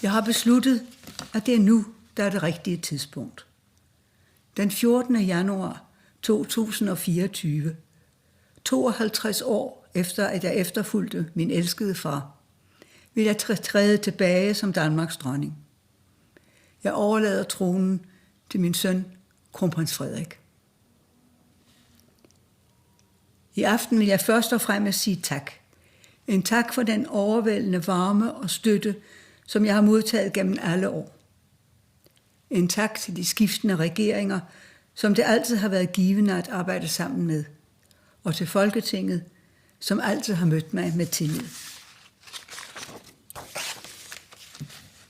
Jeg har besluttet, at det er nu, der er det rigtige tidspunkt. Den 14. januar 2024, 52 år efter, at jeg efterfulgte min elskede far, vil jeg træde tilbage som Danmarks dronning. Jeg overlader tronen til min søn, kronprins Frederik. I aften vil jeg først og fremmest sige tak. En tak for den overvældende varme og støtte, som jeg har modtaget gennem alle år. En tak til de skiftende regeringer, som det altid har været givende at arbejde sammen med. Og til Folketinget, som altid har mødt mig med tillid.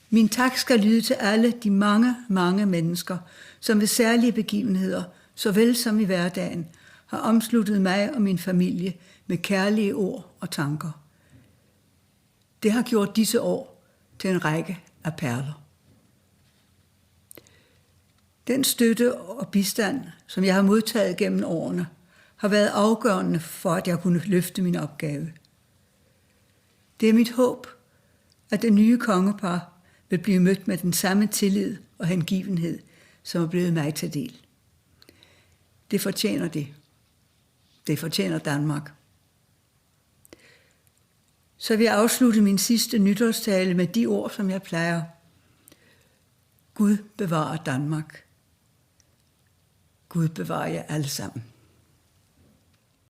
Min tak skal lyde til alle de mange, mange mennesker, som ved særlige begivenheder, såvel som i hverdagen, har omsluttet mig og min familie med kærlige ord og tanker. Det har gjort disse år til en række af perler. Den støtte og bistand, som jeg har modtaget gennem årene, har været afgørende for, at jeg kunne løfte min opgave. Det er mit håb, at det nye kongepar vil blive mødt med den samme tillid og hengivenhed, som er blevet mig til del. Det fortjener det. Det fortjener Danmark. Så vil jeg afslutte min sidste nytårstale med de ord, som jeg plejer. Gud bevarer Danmark. Gud bevarer jer alle sammen.